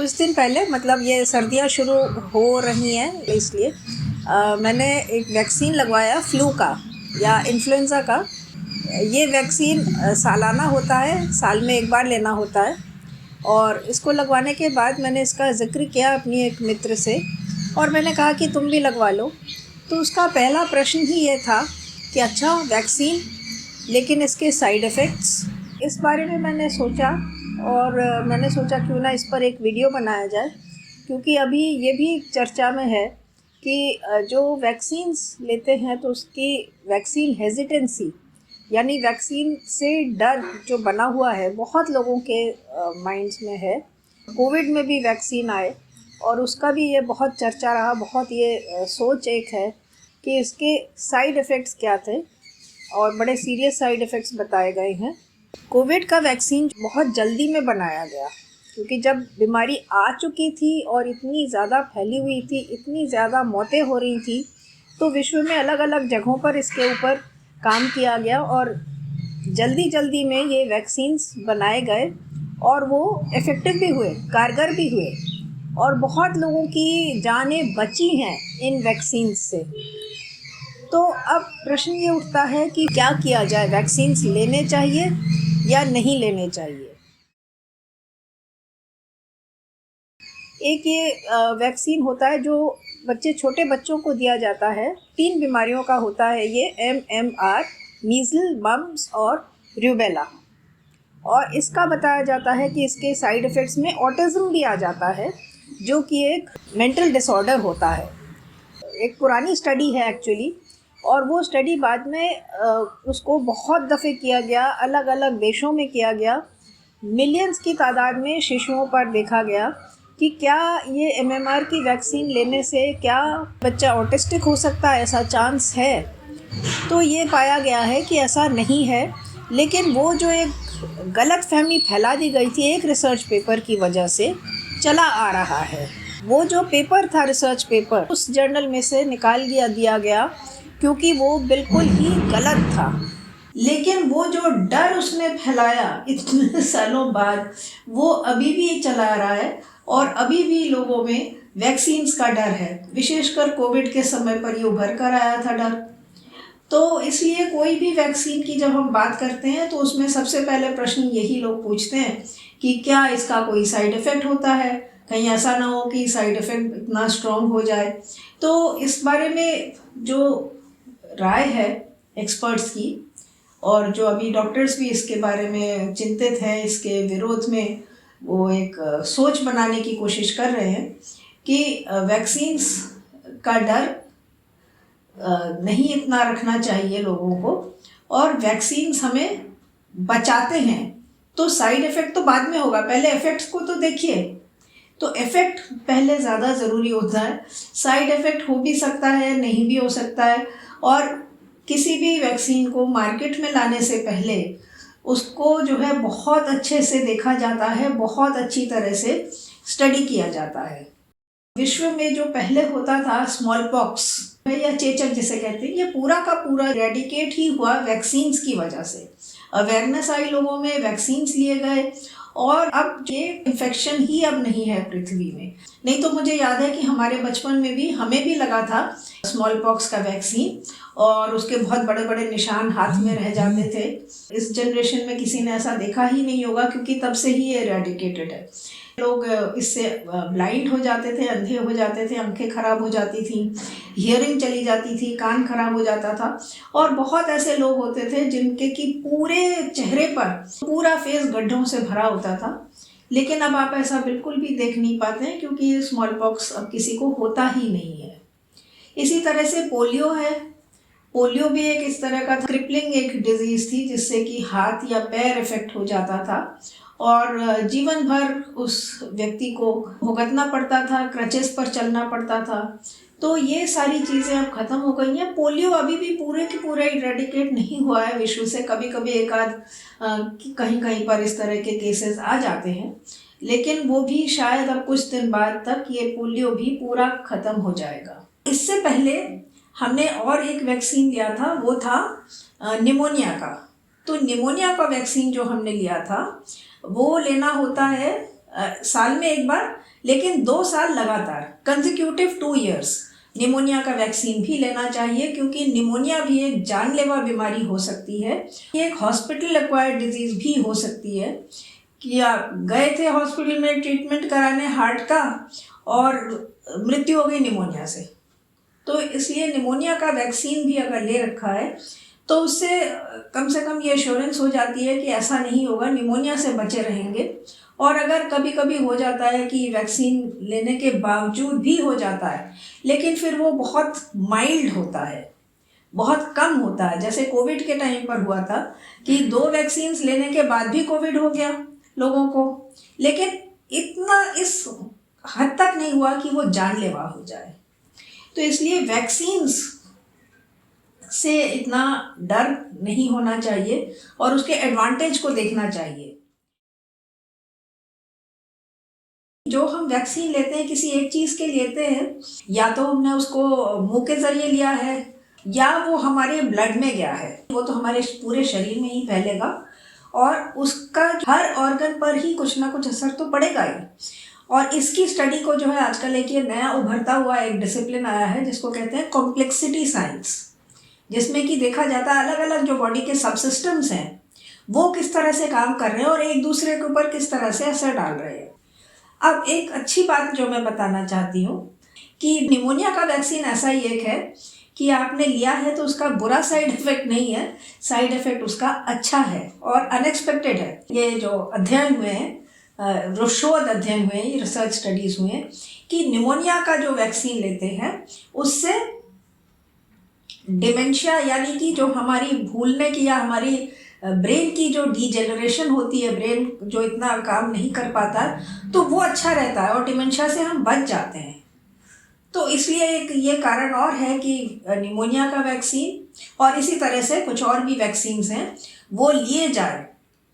कुछ दिन पहले, मतलब ये सर्दियाँ शुरू हो रही हैं इसलिए मैंने एक वैक्सीन लगवाया फ्लू का या इन्फ्लुएंज़ा का। ये वैक्सीन सालाना होता है, साल में एक बार लेना होता है। और इसको लगवाने के बाद मैंने इसका ज़िक्र किया अपनी एक मित्र से और मैंने कहा कि तुम भी लगवा लो। तो उसका पहला प्रश्न ही ये था कि अच्छा वैक्सीन, लेकिन इसके साइड इफ़ेक्ट्स। इस बारे में मैंने सोचा और मैंने सोचा क्यों ना इस पर एक वीडियो बनाया जाए, क्योंकि अभी ये भी चर्चा में है कि जो वैक्सीन्स लेते हैं तो उसकी वैक्सीन हेजिटेंसी यानी वैक्सीन से डर जो बना हुआ है बहुत लोगों के माइंड्स में है। कोविड में भी वैक्सीन आए और उसका भी ये बहुत चर्चा रहा, बहुत ये सोच एक है कि इसके साइड इफ़ेक्ट्स क्या थे और बड़े सीरियस साइड इफ़ेक्ट्स बताए गए हैं। कोविड का वैक्सीन बहुत जल्दी में बनाया गया क्योंकि जब बीमारी आ चुकी थी और इतनी ज़्यादा फैली हुई थी, इतनी ज़्यादा मौतें हो रही थी, तो विश्व में अलग अलग जगहों पर इसके ऊपर काम किया गया और जल्दी जल्दी में ये वैक्सीन्स बनाए गए और वो इफ़ेक्टिव भी हुए, कारगर भी हुए और बहुत लोगों की जानें बची हैं इन वैक्सीन्स से। तो अब प्रश्न ये उठता है कि क्या किया जाए, वैक्सीन्स लेने चाहिए या नहीं लेने चाहिए। एक ये वैक्सीन होता है जो छोटे बच्चों को दिया जाता है। 3 बीमारियों का होता है ये, MMR, मीज़ल, मम्प्स और रूबेला। और इसका बताया जाता है कि इसके साइड इफ़ेक्ट्स में ऑटिज़म भी आ जाता है, जो कि एक मेंटल डिसऑर्डर होता है। एक पुरानी स्टडी है एक्चुअली, और वो स्टडी बाद में उसको बहुत दफ़े किया गया, अलग अलग देशों में किया गया, मिलियंस की तादाद में शिशुओं पर देखा गया कि क्या ये MMR की वैक्सीन लेने से क्या बच्चा ऑटिस्टिक हो सकता है, ऐसा चांस है। तो ये पाया गया है कि ऐसा नहीं है, लेकिन वो जो एक गलतफहमी फैला दी गई थी एक रिसर्च पेपर की वजह से चला आ रहा है। वो जो पेपर था, रिसर्च पेपर, उस जर्नल में से निकाल दिया गया क्योंकि वो बिल्कुल ही गलत था। लेकिन वो जो डर उसने फैलाया इतने सालों बाद, वो अभी भी चला आ रहा है और अभी भी लोगों में वैक्सीन्स का डर है। विशेषकर कोविड के समय पर ये उभर कर आया था डर। तो इसलिए कोई भी वैक्सीन की जब हम बात करते हैं तो उसमें सबसे पहले प्रश्न यही लोग पूछते हैं कि क्या इसका कोई साइड इफ़ेक्ट होता है, कहीं ऐसा ना हो कि साइड इफ़ेक्ट इतना स्ट्रॉन्ग हो जाए। तो इस बारे में जो राय है एक्सपर्ट्स की, और जो अभी डॉक्टर्स भी इसके बारे में चिंतित हैं, इसके विरोध में वो एक सोच बनाने की कोशिश कर रहे हैं कि वैक्सीन्स का डर नहीं इतना रखना चाहिए लोगों को, और वैक्सीन्स हमें बचाते हैं तो साइड इफ़ेक्ट तो बाद में होगा, पहले इफ़ेक्ट्स को तो देखिए। तो इफ़ेक्ट पहले ज़्यादा ज़रूरी होता है। साइड इफ़ेक्ट हो भी सकता है, नहीं भी हो सकता है, और किसी भी वैक्सीन को मार्केट में लाने से पहले उसको जो है बहुत अच्छे से देखा जाता है, बहुत अच्छी तरह से स्टडी किया जाता है। विश्व में जो पहले होता था स्मॉल पॉक्स या चेचक जिसे कहते हैं, ये पूरा का पूरा रेडिकेट ही हुआ वैक्सीन्स की वजह से। अवेयरनेस आई लोगों में, वैक्सीन्स लिए गए और अब ये इन्फेक्शन ही अब नहीं है पृथ्वी में। नहीं तो मुझे याद है कि हमारे बचपन में भी हमें भी लगा था स्मॉल पॉक्स का वैक्सीन और उसके बहुत बड़े बड़े निशान हाथ में रह जाते थे। इस जनरेशन में किसी ने ऐसा देखा ही नहीं होगा क्योंकि तब से ही ये रेडिकेटेड है। लोग इससे ब्लाइंड हो जाते थे, अंधे हो जाते थे, आंखें खराब हो जाती थी, हियरिंग चली जाती थी, कान खराब हो जाता था, और बहुत ऐसे लोग होते थे जिनके कि पूरे चेहरे पर पूरा फेस गड्ढों से भरा होता था। लेकिन अब आप ऐसा बिल्कुल भी देख नहीं पाते हैं क्योंकि स्मॉल पॉक्स अब किसी को होता ही नहीं है। इसी तरह से पोलियो है। पोलियो भी एक इस तरह का क्रिपलिंग एक डिजीज़ थी जिससे कि हाथ या पैर इफेक्ट हो जाता था और जीवन भर उस व्यक्ति को भुगतना पड़ता था, क्रचेस पर चलना पड़ता था। तो ये सारी चीज़ें अब ख़त्म हो गई हैं। पोलियो अभी भी पूरे के पूरे इरेडिकेट नहीं हुआ है विश्व से, कभी कभी एक आध कहीं कहीं पर इस तरह के केसेस आ जाते हैं, लेकिन वो भी शायद अब कुछ दिन बाद तक ये पोलियो भी पूरा ख़त्म हो जाएगा। इससे पहले हमने और एक वैक्सीन लिया था, वो था निमोनिया का। तो निमोनिया का वैक्सीन जो हमने लिया था वो लेना होता है साल में एक बार, लेकिन 2 साल लगातार, कंसेक्यूटिव 2 इयर्स निमोनिया का वैक्सीन भी लेना चाहिए, क्योंकि निमोनिया भी एक जानलेवा बीमारी हो सकती है। ये एक हॉस्पिटल एक्वायर्ड डिजीज़ भी हो सकती है कि आप गए थे हॉस्पिटल में ट्रीटमेंट कराने हार्ट का और मृत्यु हो गई निमोनिया से। तो इसलिए निमोनिया का वैक्सीन भी अगर ले रखा है तो उससे कम से कम ये एश्योरेंस हो जाती है कि ऐसा नहीं होगा, निमोनिया से बचे रहेंगे। और अगर कभी कभी हो जाता है कि वैक्सीन लेने के बावजूद भी हो जाता है, लेकिन फिर वो बहुत माइल्ड होता है, बहुत कम होता है। जैसे कोविड के टाइम पर हुआ था कि 2 वैक्सीन्स लेने के बाद भी कोविड हो गया लोगों को, लेकिन इतना इस हद तक नहीं हुआ कि वो जानलेवा हो जाए। तो इसलिए वैक्सीन्स से इतना डर नहीं होना चाहिए और उसके एडवांटेज को देखना चाहिए। जो हम वैक्सीन लेते हैं किसी एक चीज़ के लेते हैं, या तो हमने उसको मुंह के ज़रिए लिया है या वो हमारे ब्लड में गया है, वो तो हमारे पूरे शरीर में ही फैलेगा और उसका हर ऑर्गन पर ही कुछ ना कुछ असर तो पड़ेगा ही। और इसकी स्टडी को जो है आजकल एक ये नया उभरता हुआ एक डिसिप्लिन आया है जिसको कहते हैं कॉम्प्लेक्सिटी साइंस, जिसमें कि देखा जाता है अलग अलग जो बॉडी के सब सिस्टम्स हैं वो किस तरह से काम कर रहे हैं और एक दूसरे के ऊपर किस तरह से असर डाल रहे हैं। अब एक अच्छी बात जो मैं बताना चाहती हूँ कि निमोनिया का वैक्सीन ऐसा ही एक है कि आपने लिया है तो उसका बुरा साइड इफ़ेक्ट नहीं है, साइड इफ़ेक्ट उसका अच्छा है और अनएक्सपेक्टेड है। ये जो अध्ययन हुए हैं, जो शोध अध्ययन हुए हैं, ये रिसर्च स्टडीज़ हुए हैं कि निमोनिया का जो वैक्सीन लेते हैं उससे डिमेंशिया यानी कि जो हमारी भूलने की या हमारी ब्रेन की जो डीजेनरेशन होती है, ब्रेन जो इतना काम नहीं कर पाता, तो वो अच्छा रहता है और डिमेंशिया से हम बच जाते हैं। तो इसलिए एक ये कारण और है कि निमोनिया का वैक्सीन और इसी तरह से कुछ और भी वैक्सीन्स हैं वो लिए जाए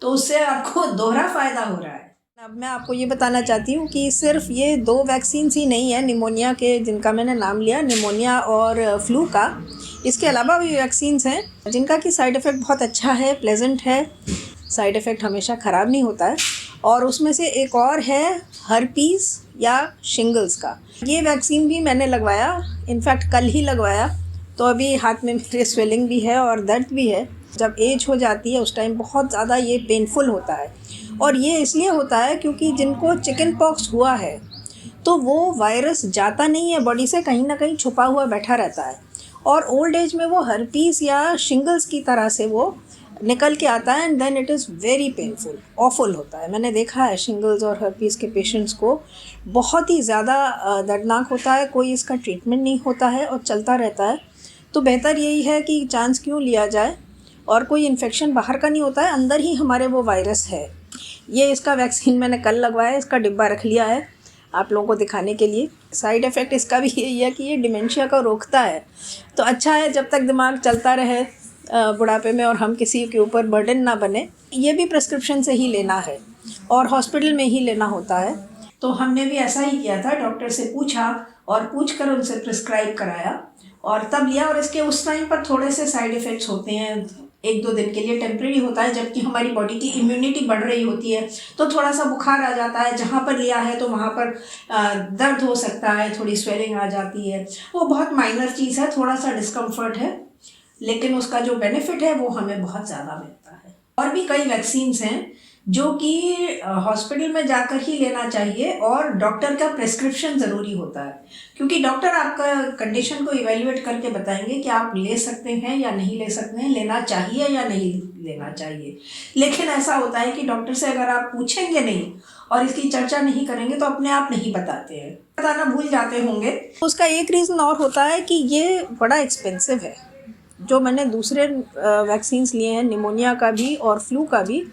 तो उससे आपको दोहरा फ़ायदा हो रहा है। अब मैं आपको ये बताना चाहती हूँ कि सिर्फ ये 2 वैक्सीन्स ही नहीं है निमोनिया के जिनका मैंने नाम लिया, निमोनिया और फ्लू का। इसके अलावा भी वैक्सीन्स हैं जिनका कि साइड इफ़ेक्ट बहुत अच्छा है, प्लेजेंट है, साइड इफ़ेक्ट हमेशा ख़राब नहीं होता है। और उसमें से एक और है हर्पीस या शिंगल्स का। ये वैक्सीन भी मैंने लगवाया, इनफैक्ट कल ही लगवाया, तो अभी हाथ में मेरे स्वेलिंग भी है और दर्द भी है। जब एज हो जाती है उस टाइम बहुत ज़्यादा ये पेनफुल होता है और ये इसलिए होता है क्योंकि जिनको चिकन पॉक्स हुआ है तो वो वायरस जाता नहीं है बॉडी से, कहीं ना कहीं छुपा हुआ बैठा रहता है और ओल्ड एज में वो हर्पीस या शिंगल्स की तरह से वो निकल के आता है and then it is very painful, awful होता है। मैंने देखा है शिंगल्स और हर्पीस के पेशेंट्स को बहुत ही ज़्यादा दर्दनाक होता है, कोई इसका ट्रीटमेंट नहीं होता है और चलता रहता है। तो बेहतर यही है कि चांस क्यों लिया जाए, और कोई इन्फेक्शन बाहर का नहीं होता है, अंदर ही हमारे वो वायरस है। ये इसका वैक्सीन मैंने कल लगवाया, इसका डिब्बा रख लिया है आप लोगों को दिखाने के लिए। साइड इफ़ेक्ट इसका भी यही है कि ये डिमेंशिया को रोकता है, तो अच्छा है जब तक दिमाग चलता रहे बुढ़ापे में और हम किसी के ऊपर बर्डन ना बने। ये भी प्रिस्क्रिप्शन से ही लेना है और हॉस्पिटल में ही लेना होता है। तो हमने भी ऐसा ही किया था, डॉक्टर से पूछा और पूछकर उनसे प्रिस्क्राइब कराया और तब लिया। और इसके उस टाइम पर थोड़े से साइड इफ़ेक्ट्स होते हैं, 1-2 दिन के लिए टेम्प्रेरी होता है, जबकि हमारी बॉडी की इम्यूनिटी बढ़ रही होती है तो थोड़ा सा बुखार आ जाता है, जहाँ पर लिया है तो वहाँ पर दर्द हो सकता है, थोड़ी स्वेलिंग आ जाती है। वो बहुत माइनर चीज़ है, थोड़ा सा डिस्कम्फर्ट है, लेकिन उसका जो बेनिफिट है वो हमें बहुत ज़्यादा मिलता है। और भी कई वैक्सीन्स हैं जो कि हॉस्पिटल में जाकर ही लेना चाहिए और डॉक्टर का प्रेस्क्रिप्शन ज़रूरी होता है, क्योंकि डॉक्टर आपका कंडीशन को इवेल्युएट करके बताएंगे कि आप ले सकते हैं या नहीं ले सकते हैं, लेना चाहिए या नहीं लेना चाहिए। लेकिन ऐसा होता है कि डॉक्टर से अगर आप पूछेंगे नहीं और इसकी चर्चा नहीं करेंगे तो अपने आप नहीं बताते हैं, बताना भूल जाते होंगे। उसका एक रीज़न और होता है कि ये बड़ा एक्सपेंसिव है। जो मैंने दूसरे वैक्सीन्स लिए हैं, निमोनिया का भी और फ्लू का भी,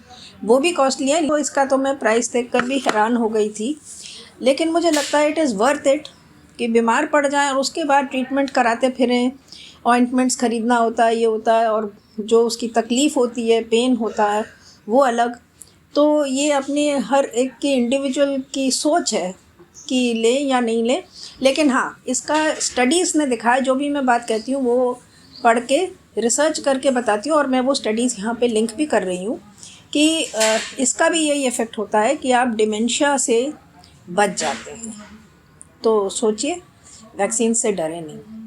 वो भी कॉस्टली है। तो इसका तो मैं प्राइस देखकर भी हैरान हो गई थी, लेकिन मुझे लगता है इट इज़ वर्थ इट कि बीमार पड़ जाएं और उसके बाद ट्रीटमेंट कराते फिरें, ऑइंटमेंट्स ख़रीदना होता है, ये होता है, और जो उसकी तकलीफ़ होती है, पेन होता है, वो अलग। तो ये अपने हर एक की इंडिविजुअल की सोच है कि ले या नहीं ले। लेकिन हाँ, इसका स्टडीज़ ने दिखाया, जो भी मैं बात कहती हूँ वो पढ़ के रिसर्च करके बताती हूँ और मैं वो स्टडीज़ यहाँ पे लिंक भी कर रही हूँ कि इसका भी यही इफ़ेक्ट होता है कि आप डिमेंशिया से बच जाते हैं। तो सोचिए, वैक्सीन से डरे नहीं।